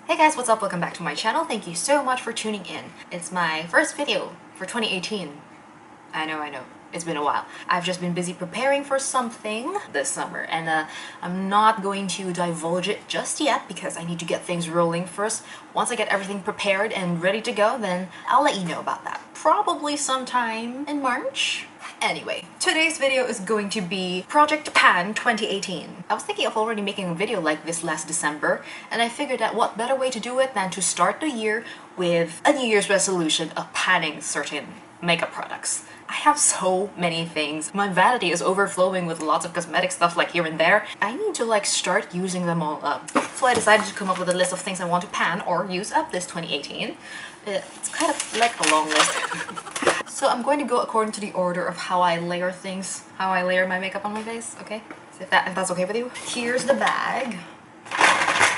Hey guys, what's up? Welcome back to my channel. Thank you so much for tuning in. It's my first video for 2018. I know. It's been a while. I've just been busy preparing for something this summer, and I'm not going to divulge it just yet because I need to get things rolling first. Once I get everything prepared and ready to go, then I'll let you know about that. Probably sometime in March. Anyway, today's video is going to be Project Pan 2018. I was thinking of already making a video like this last December, and I figured that what better way to do it than to start the year with a New Year's resolution of panning certain makeup products. I have so many things. My vanity is overflowing with lots of cosmetic stuff like here and there. I need to start using them all up. So I decided to come up with a list of things I want to pan or use up this 2018. It's kind of like a long list. So I'm going to go according to the order of how I layer things, how I layer my makeup on my face, okay? So if that's okay with you. Here's the bag.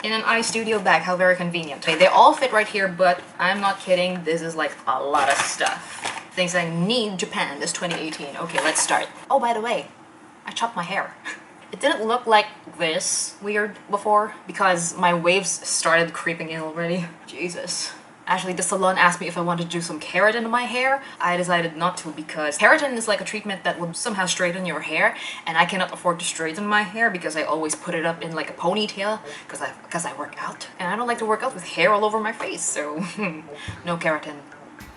In an iStudio bag, how very convenient. Okay, they all fit right here, but I'm not kidding, this is like a lot of stuff. Things I need to pan this 2018. Okay, let's start. Oh, by the way, I chopped my hair. It didn't look like this weird before because my waves started creeping in already. Jesus. Actually, the salon asked me if I wanted to do some keratin in my hair. I decided not to because keratin is like a treatment that would somehow straighten your hair, and I cannot afford to straighten my hair because I always put it up in like a ponytail because I work out, and I don't like to work out with hair all over my face, so no keratin.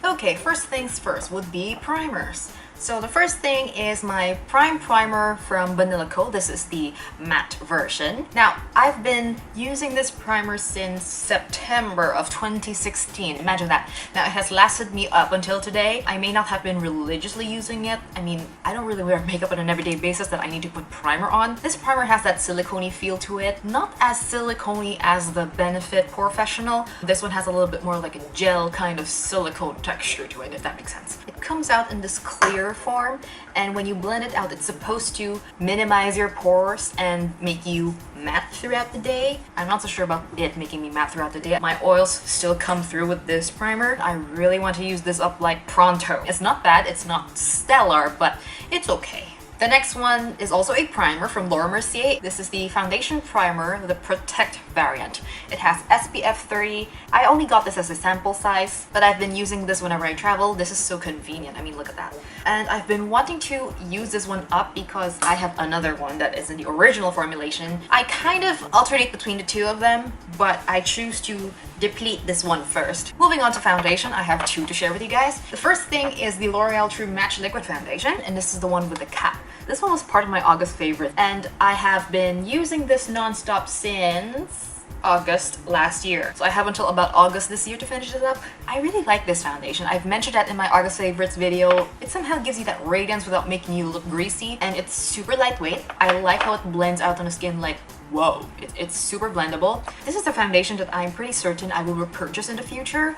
Okay, first things first would be primers. So the first thing is my Prime Primer from Banila. This is the matte version. Now, I've been using this primer since September of 2016. Imagine that. Now, it has lasted me up until today. I may not have been religiously using it. I mean, I don't really wear makeup on an everyday basis that I need to put primer on. This primer has that silicone-y feel to it. Not as silicone-y as the Benefit Professional. This one has a little bit more like a gel kind of silicone texture to it, if that makes sense. It comes out in this clear form, and when you blend it out, it's supposed to minimize your pores and make you matte throughout the day. I'm not so sure about it making me matte throughout the day. My oils still come through with this primer. I really want to use this up like pronto. It's not bad, it's not stellar, but it's okay. The next one is also a primer from Mercier. This is the foundation primer, the Protect variant. It has SPF 30. I only got this as a sample size, but I've been using this whenever I travel. This is so convenient. I mean, look at that. And I've been wanting to use this one up because I have another one that is in the original formulation. I kind of alternate between the two of them, but I choose to deplete this one first. Moving on to foundation, I have two to share with you guys. The first thing is the L'Oreal True Match Liquid Foundation, and this is the one with the cap. This one was part of my August favorite, and I have been using this non-stop since August last year. So I have until about August this year to finish this up. I really like this foundation. I've mentioned that in my August favorites video. It somehow gives you that radiance without making you look greasy, and it's super lightweight. I like how it blends out on the skin like, whoa, it's super blendable. This is a foundation that I'm pretty certain I will repurchase in the future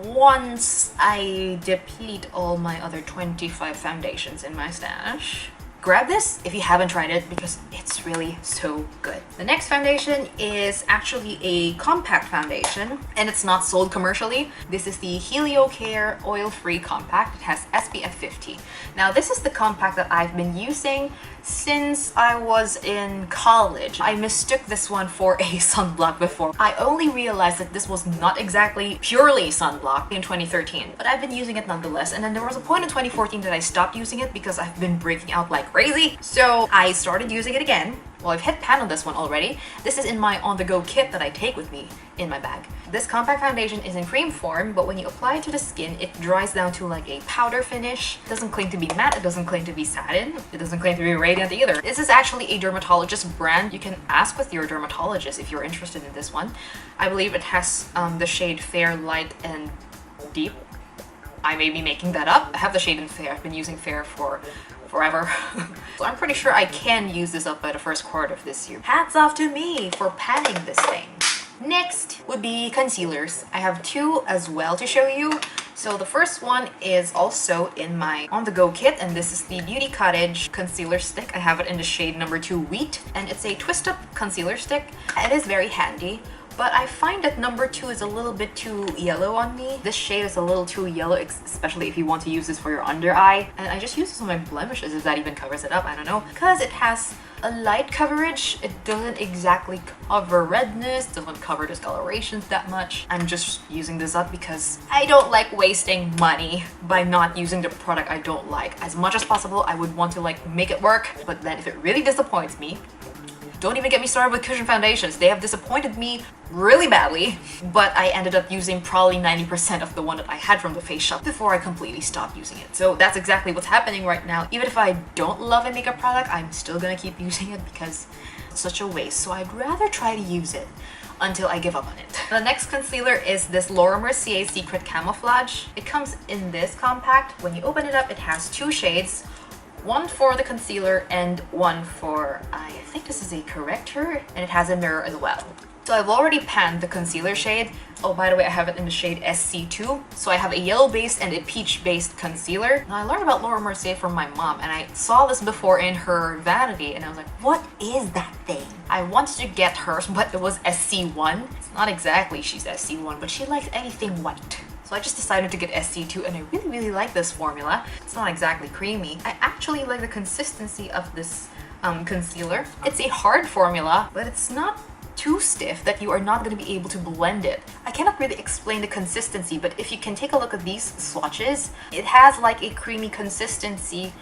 once I deplete all my other 25 foundations in my stash. Grab this if you haven't tried it because it's really so good. The next foundation is actually a compact foundation, and it's not sold commercially. This is the Heliocare Oil-Free Compact. It has SPF 50. Now, this is the compact that I've been using since I was in college. I mistook this one for a sunblock before. I only realized that this was not exactly purely sunblock in 2013, but I've been using it nonetheless. And then there was a point in 2014 that I stopped using it because I've been breaking out like crazy. So I started using it again. Well, I've hit pan on this one already. This is in my on-the-go kit that I take with me in my bag. This compact foundation is in cream form, but when you apply it to the skin, it dries down to like a powder finish. It doesn't claim to be matte, it doesn't claim to be satin, it doesn't claim to be radiant either. This is actually a dermatologist brand. You can ask with your dermatologist if you're interested in this one. I believe it has the shade Fair, Light, and Deep. I may be making that up. I have the shade in Fair. I've been using Fair for forever. So I'm pretty sure I can use this up by the first quarter of this year. Hats off to me for panning this thing. Next would be concealers. I have two as well to show you. So the first one is also in my on-the-go kit, and this is the Beauty Cottage concealer stick. I have it in the shade number 2 Wheat, and it's a twist-up concealer stick. It is very handy. But I find that number 2 is a little bit too yellow on me. This shade is a little too yellow, especially if you want to use this for your under eye. And I just use this on my blemishes, if that even covers it up, I don't know. Because it has a light coverage. It doesn't exactly cover redness, doesn't cover discolorations that much. I'm just using this up because I don't like wasting money by not using the product I don't like. As much as possible, I would want to like make it work, but then if it really disappoints me, don't even get me started with cushion foundations. They have disappointed me really badly, but I ended up using probably 90% of the one that I had from the Face Shop before I completely stopped using it. So that's exactly what's happening right now. Even if I don't love a makeup product, I'm still gonna keep using it because it's such a waste. So I'd rather try to use it until I give up on it. The next concealer is this Laura Mercier Secret Camouflage. It comes in this compact. When you open it up, it has two shades. One for the concealer and one for, I think this is a corrector, and it has a mirror as well. So I've already panned the concealer shade. Oh, by the way, I have it in the shade SC2. So I have a yellow-based and a peach-based concealer. Now, I learned about Laura Mercier from my mom, and I saw this before in her vanity, and I was like, what is that thing? I wanted to get hers, but it was SC1. It's not exactly she's SC1, but she likes anything white. So I just decided to get SC2, and I really like this formula. It's not exactly creamy. I actually like the consistency of this concealer. It's a hard formula, but it's not too stiff that you are not going to be able to blend it. I cannot really explain the consistency, but if you can take a look at these swatches, it has like a creamy consistency,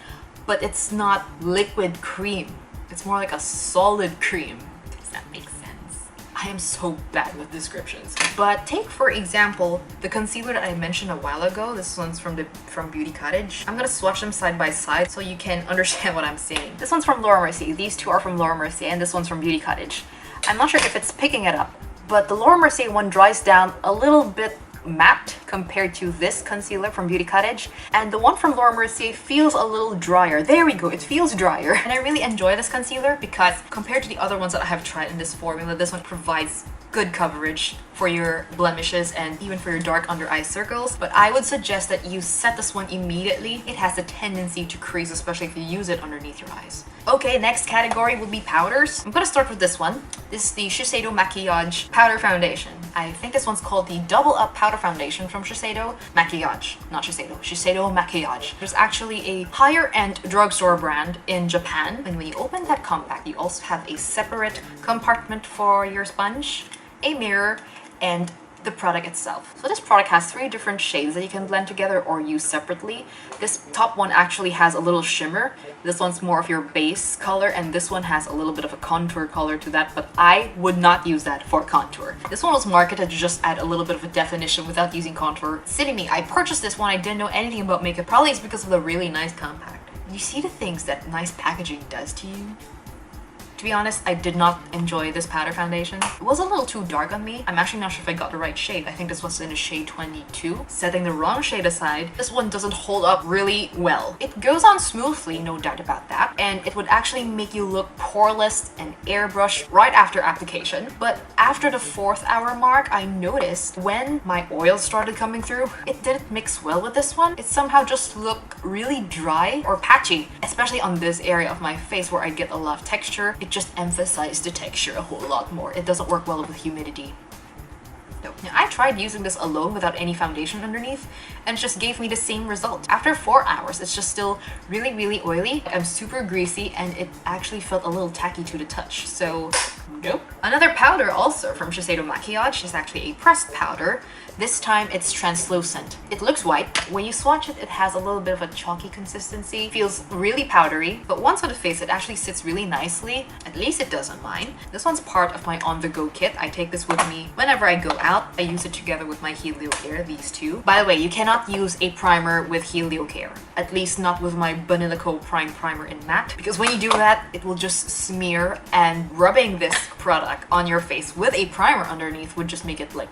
but it's not liquid cream. It's more like a solid cream. Does that make sense? I am so bad with descriptions. But take, for example, the concealer that I mentioned a while ago. This one's from Beauty Cottage. I'm gonna swatch them side by side so you can understand what I'm saying. This one's from Laura Mercier. These two are from Laura Mercier, and this one's from Beauty Cottage. I'm not sure if it's picking it up, but the Laura Mercier one dries down a little bit matte compared to this concealer from Beauty Cottage, and the one from Laura Mercier feels a little drier. There we go, it feels drier. And I really enjoy this concealer because compared to the other ones that I have tried in this formula, this one provides good coverage for your blemishes and even for your dark under eye circles. But I would suggest that you set this one immediately. It has a tendency to crease, especially if you use it underneath your eyes. Okay, next category would be powders. I'm gonna start with this one. This is the Shiseido Maquillage Powder Foundation. I think this one's called the Double Up Powder Foundation from Shiseido. Maquillage, not Shiseido. Shiseido Maquillage. There's actually a higher-end drugstore brand in Japan. And when you open that compact, you also have a separate compartment for your sponge, a mirror, and the product itself. So this product has 3 different shades that you can blend together or use separately. This top one actually has a little shimmer. This one's more of your base color, and this one has a little bit of a contour color to that, but I would not use that for contour. This one was marketed to just add a little bit of a definition without using contour. Silly me, I purchased this one, I didn't know anything about makeup. Probably it's because of the really nice compact. You see the things that nice packaging does to you? To be honest, I did not enjoy this powder foundation. It was a little too dark on me. I'm actually not sure if I got the right shade. I think this was in a shade 22. Setting the wrong shade aside, this one doesn't hold up really well. It goes on smoothly, no doubt about that, and it would actually make you look poreless and airbrushed right after application. But after the 4th hour mark, I noticed when my oil started coming through, it didn't mix well with this one. It somehow just looked really dry or patchy, especially on this area of my face where I get a lot of texture. It just emphasized the texture a whole lot more. It doesn't work well with humidity. Now, I tried using this alone without any foundation underneath, and it just gave me the same result. After 4 hours, it's just still really oily. I'm super greasy, and it actually felt a little tacky to the touch, so nope. Another powder also from Shiseido Maquillage is actually a pressed powder. This time it's translucent. It looks white. When you swatch it, it has a little bit of a chalky consistency. Feels really powdery, but once on the face, it actually sits really nicely. At least it does on mine. This one's part of my on-the-go kit. I take this with me whenever I go out. I use it together with my Heliocare, these two. By the way, you cannot use a primer with Heliocare. At least not with my Banila Prime Primer in matte, because when you do that, it will just smear, and rubbing this product on your face with a primer underneath would just make it like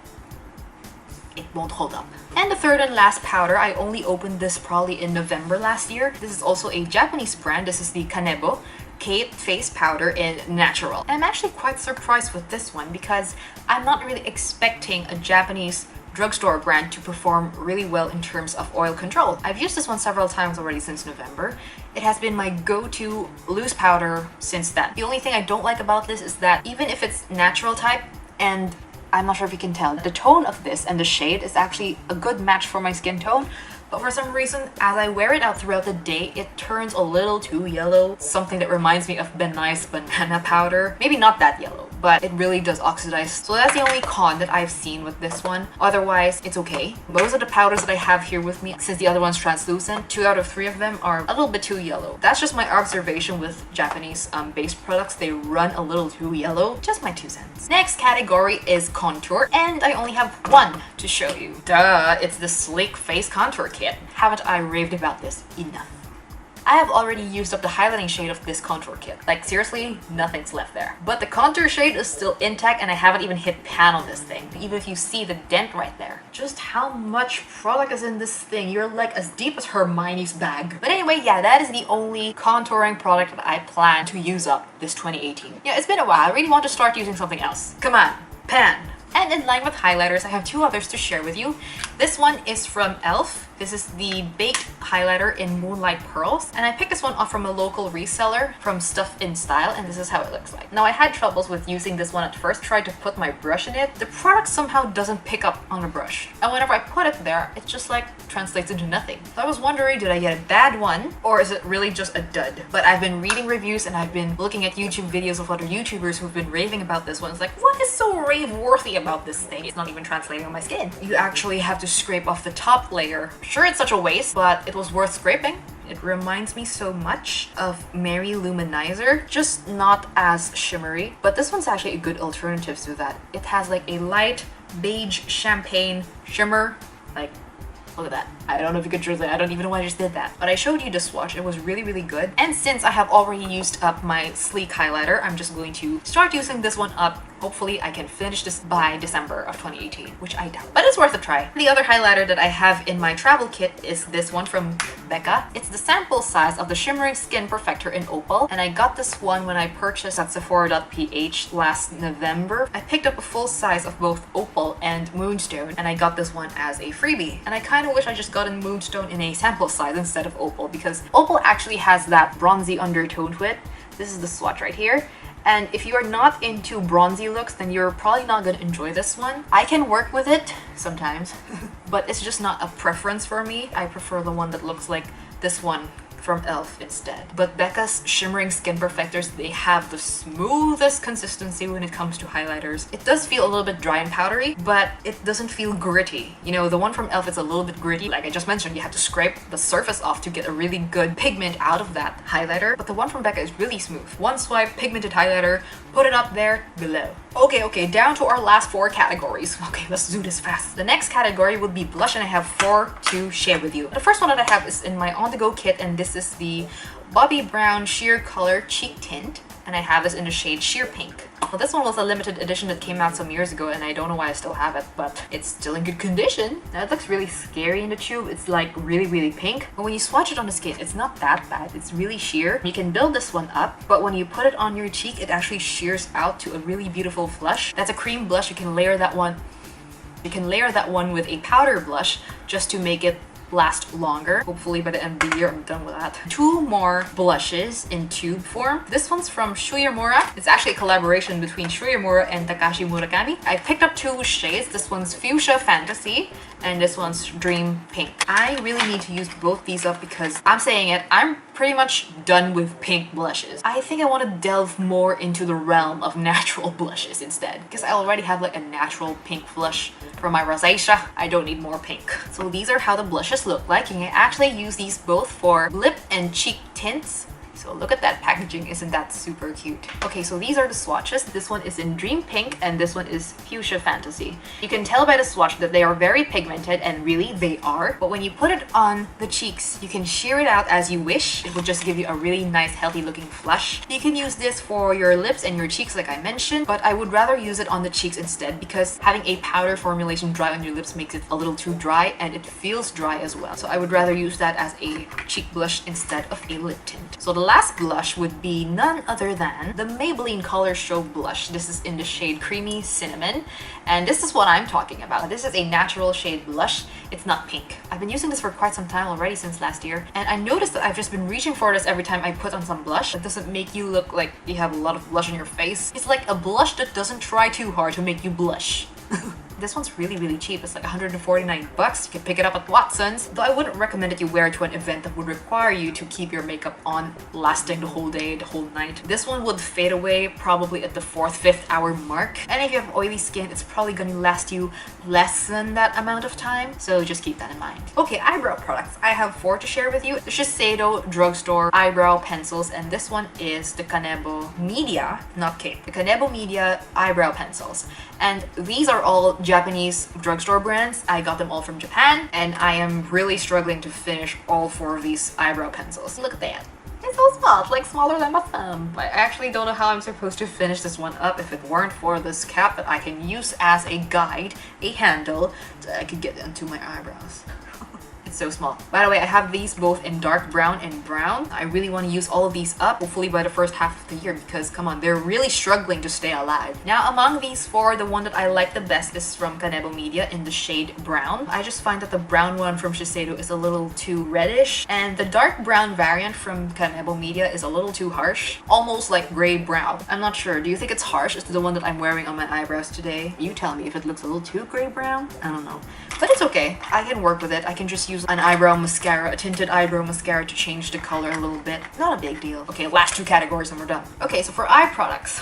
it won't hold up. And the third and last powder, I only opened this probably in November last year. This is also a Japanese brand. This is the Kanebo Kate Face Powder in Natural. And I'm actually quite surprised with this one because I'm not really expecting a Japanese drugstore brand to perform really well in terms of oil control. I've used this one several times already since November. It has been my go-to loose powder since then. The only thing I don't like about this is that even if it's natural type, and I'm not sure if you can tell, the tone of this and the shade is actually a good match for my skin tone, but for some reason, as I wear it out throughout the day, it turns a little too yellow. Something that reminds me of Banala's banana powder. Maybe not that yellow, but it really does oxidize. So that's the only con that I've seen with this one. Otherwise, it's okay. Most of the powders that I have here with me, since the other one's translucent, 2 out of 3 of them are a little bit too yellow. That's just my observation with Japanese base products. They run a little too yellow. Just my 2 cents. Next category is contour, and I only have one to show you. Duh, it's the Sleek Face Contour Kit. Haven't I raved about this enough? I have already used up the highlighting shade of this contour kit. Like seriously, nothing's left there. But the contour shade is still intact and I haven't even hit pan on this thing. Even if you see the dent right there. Just how much product is in this thing? You're like as deep as Hermione's bag. But anyway, yeah, that is the only contouring product that I plan to use up this 2018. Yeah, it's been a while. I really want to start using something else. Come on, pan. And in line with highlighters, I have 2 others to share with you. This one is from e.l.f. This is the Baked Highlighter in Moonlight Pearls. And I picked this one up from a local reseller from Stuff in Style, and this is how it looks like. Now, I had troubles with using this one at first, tried to put my brush in it. The product somehow doesn't pick up on a brush. And whenever I put it there, it just like translates into nothing. So I was wondering, did I get a bad one? Or is it really just a dud? But I've been reading reviews and I've been looking at YouTube videos of other YouTubers who've been raving about this one. It's like, what is so rave-worthy about this thing? It's not even translating on my skin. You actually have to scrape off the top layer. Sure, it's such a waste, but it was worth scraping. It reminds me so much of Mary Luminizer, just not as shimmery. But this one's actually a good alternative to that. It has like a light beige champagne shimmer. Like, look at that. I don't know if you could translate. I don't even know why I just did that. But I showed you the swatch. It was really, really good. And since I have already used up my Sleek highlighter, I'm just going to start using this one up. Hopefully I can finish this by December of 2018, which I doubt, but it's worth a try. The other highlighter that I have in my travel kit is this one from Becca. It's the sample size of the Shimmering Skin Perfector in Opal, and I got this one when I purchased at Sephora.ph last November. I picked up a full size of both Opal and Moonstone, and I got this one as a freebie. And I kind of wish I just got a Moonstone in a sample size instead of Opal, because Opal actually has that bronzy undertone to it. This is the swatch right here. And if you are not into bronzy looks, then you're probably not going to enjoy this one. I can work with it sometimes, but it's just not a preference for me. I prefer the one that looks like this one from e.l.f. instead. But Becca's Shimmering Skin Perfectors, they have the smoothest consistency when it comes to highlighters. It does feel a little bit dry and powdery, but it doesn't feel gritty. You know, the one from e.l.f. is a little bit gritty. Like I just mentioned, you have to scrape the surface off to get a really good pigment out of that highlighter. But the one from Becca is really smooth. One swipe, pigmented highlighter, put it up there, below. Okay, down to our last 4 categories. Okay, let's do this fast. The next category would be blush, and I have 4 to share with you. The first one that I have is in my on-the-go kit, and this is the Bobbi Brown Sheer Color Cheek Tint, and I have this in the shade Sheer Pink. Well, this one was a limited edition that came out some years ago, and I don't know why I still have it, but it's still in good condition. Now, it looks really scary in the tube. It's like really, really pink. But when you swatch it on the skin, it's not that bad. It's really sheer. You can build this one up, but when you put it on your cheek, it actually sheers out to a really beautiful flush. That's a cream blush. You can layer that one. You can layer that one with a powder blush just to make it last longer. Hopefully by the end of the year I'm done with that. 2 more blushes in tube form. This one's from Shuyamura. It's actually a collaboration between Shuyamura and Takashi Murakami. I picked up 2 shades. This one's Fuchsia Fantasy and this one's Dream Pink. I really need to use both these up because I'm saying it, I'm pretty much done with pink blushes. I think I want to delve more into the realm of natural blushes instead, because I already have like a natural pink blush for my rosacea. I don't need more pink. So these are how the blushes look like. You can actually use these both for lip and cheek tints. So look at that packaging, isn't that super cute? Okay, so these are the swatches. This one is in Dream Pink and this one is Fuchsia Fantasy. You can tell by the swatch that they are very pigmented, and really they are. But when you put it on the cheeks, you can sheer it out as you wish. It will just give you a really nice healthy looking flush. You can use this for your lips and your cheeks like I mentioned, but I would rather use it on the cheeks instead because having a powder formulation dry on your lips makes it a little too dry and it feels dry as well. So I would rather use that as a cheek blush instead of a lip tint. So the last blush would be none other than the Maybelline Color Show blush. This is in the shade Creamy Cinnamon, and this is what I'm talking about. This is a natural shade blush. It's not pink. I've been using this for quite some time already, since last year, and I noticed that I've just been reaching for this every time I put on some blush. It doesn't make you look like you have a lot of blush on your face. It's like a blush that doesn't try too hard to make you blush. This one's really cheap. It's like 149 bucks. You can pick it up at Watson's. Though I wouldn't recommend that you wear it to an event that would require you to keep your makeup on lasting the whole day, the whole night. This one would fade away probably at the 4th, 5th hour mark. And if you have oily skin, it's probably gonna last you less than that amount of time. So just keep that in mind. Okay, eyebrow products. I have 4 to share with you. The Shiseido drugstore eyebrow pencils, and this one is the Kanebo Media, not Cape, the Kanebo Media eyebrow pencils. And these are all Japanese drugstore brands. I got them all from Japan, and I am really struggling to finish all 4 of these eyebrow pencils. Look at that. It's so small, it's like smaller than my thumb. I actually don't know how I'm supposed to finish this one up if it weren't for this cap that I can use as a guide, a handle, so I could get into my eyebrows. It's so small. By the way, I have these both in dark brown and brown. I really want to use all of these up, hopefully by the first half of the year, because come on, they're really struggling to stay alive. Now, among these 4, the one that I like the best is from Kanebo Media in the shade brown. I just find that the brown one from Shiseido is a little too reddish, and the dark brown variant from Kanebo Media is a little too harsh, almost like gray brown. I'm not sure. Do you think it's harsh? Is the one that I'm wearing on my eyebrows today? You tell me if it looks a little too gray brown. I don't know. But it's okay. I can work with it. I can just use an eyebrow mascara, a tinted eyebrow mascara to change the color a little bit. Not a big deal. Okay, last 2 categories and we're done. Okay, so for eye products,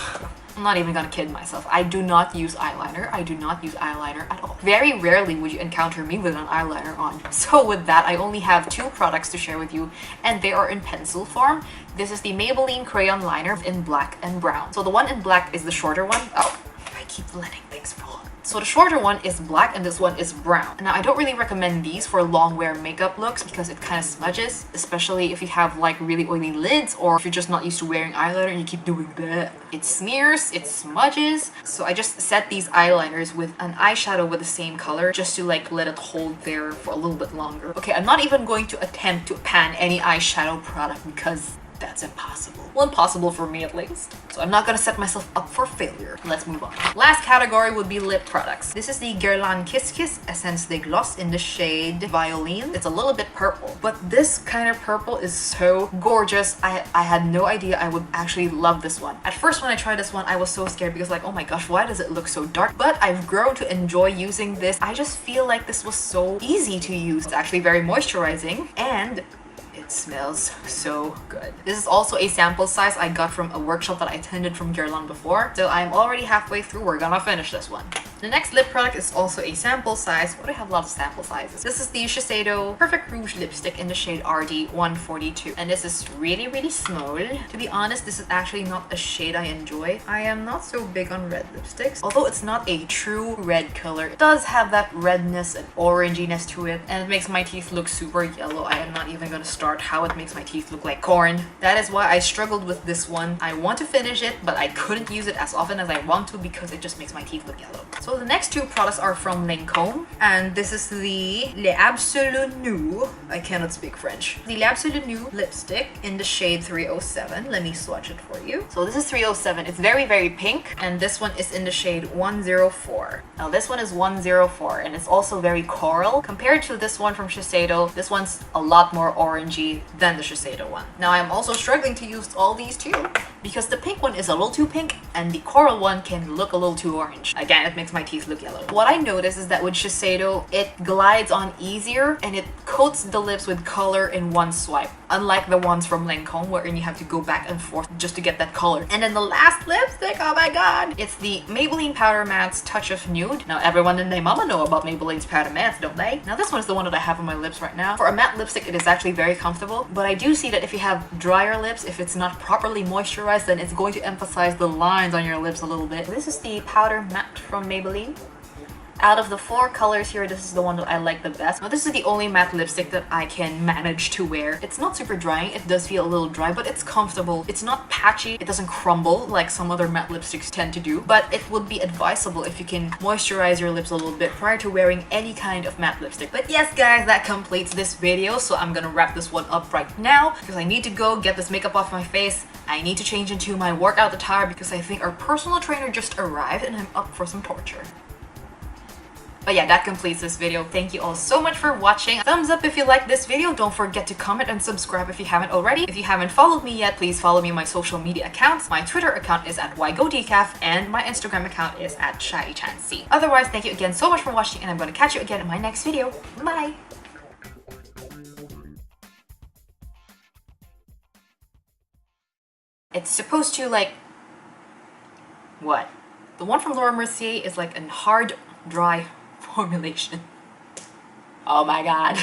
I'm not even gonna kid myself. I do not use eyeliner. I do not use eyeliner at all. Very rarely would you encounter me with an eyeliner on. So with that, I only have 2 products to share with you, and they are in pencil form. This is the Maybelline Crayon Liner in black and brown. So the one in black is the shorter one. Oh, I keep letting things fall. So the shorter one is black and this one is brown. Now, I don't really recommend these for long wear makeup looks because it kind of smudges, especially if you have like really oily lids or if you're just not used to wearing eyeliner and you keep doing that. It smears, it smudges. So I just set these eyeliners with an eyeshadow with the same color just to like let it hold there for a little bit longer. Okay, I'm not even going to attempt to pan any eyeshadow product because that's impossible. Well, impossible for me at least. So I'm not gonna set myself up for failure. Let's move on. Last category would be lip products. This is the Guerlain Kiss Kiss Essence de Gloss in the shade Violin. It's a little bit purple, but this kind of purple is so gorgeous. I had no idea I would actually love this one. At first when I tried this one, I was so scared because like, oh my gosh, why does it look so dark? But I've grown to enjoy using this. I just feel like this was so easy to use. It's actually very moisturizing and it smells so good. This is also a sample size I got from a workshop that I attended from Guerlain before. So I'm already halfway through. We're gonna finish this one. The next lip product is also a sample size. What do I have a lot of sample sizes? This is the Shiseido Perfect Rouge Lipstick in the shade RD 142. And this is really small. To be honest, this is actually not a shade I enjoy. I am not so big on red lipsticks. Although it's not a true red color, it does have that redness and oranginess to it. And it makes my teeth look super yellow. I am not even gonna start how it makes my teeth look like corn. That is why I struggled with this one. I want to finish it, but I couldn't use it as often as I want to because it just makes my teeth look yellow. So the next 2 products are from Lancome, and this is the Le Absolu Nu. I cannot speak French. The Le Absolu Nu lipstick in the shade 307. Let me swatch it for you. So this is 307. It's very pink, and this one is in the shade 104. Now this one is 104, and it's also very coral. Compared to this one from Shiseido, this one's a lot more orangey than the Shiseido one. Now I'm also struggling to use all these too because the pink one is a little too pink and the coral one can look a little too orange. Again, it makes my teeth look yellow. What I noticed is that with Shiseido, it glides on easier and it coats the lips with color in one swipe, unlike the ones from Lancome wherein you have to go back and forth just to get that color. And then the last lipstick, oh my god, it's the Maybelline Powder Matte's Touch of Nude. Now everyone and their mama know about Maybelline's Powder Mattes, don't they? Now this one is the one that I have on my lips right now. For a matte lipstick, it is actually very comfortable, but I do see that if you have drier lips, if it's not properly moisturized, then it's going to emphasize the lines on your lips a little bit. This is the Powder Matte from Maybelline. Out of the 4 colors here, this is the one that I like the best. Now this is the only matte lipstick that I can manage to wear. It's not super drying, it does feel a little dry, but it's comfortable. It's not patchy, it doesn't crumble like some other matte lipsticks tend to do, but it would be advisable if you can moisturize your lips a little bit prior to wearing any kind of matte lipstick. But yes guys, that completes this video, so I'm gonna wrap this one up right now because I need to go get this makeup off my face. I need to change into my workout attire because I think our personal trainer just arrived and I'm up for some torture. But yeah, that completes this video. Thank you all so much for watching. Thumbs up if you liked this video. Don't forget to comment and subscribe if you haven't already. If you haven't followed me yet, please follow me on my social media accounts. My Twitter account is at YGoDecaf and my Instagram account is at ShyChancy. Otherwise, thank you again so much for watching and I'm going to catch you again in my next video. Bye! It's supposed to like... What? The one from Laura Mercier is like a hard, dry formulation. Oh my god.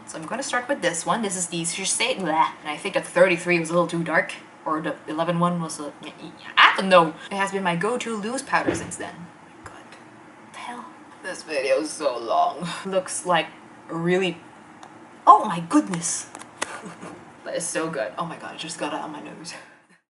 So I'm gonna start with this one. This is the Shiseido, and I think that 33 was a little too dark. Or the 11 one was a... I don't know. It has been my go-to loose powder since then. Oh my god. What the hell? This video is so long. Looks like really... Oh my goodness. That is so good. Oh my god, I just got it on my nose.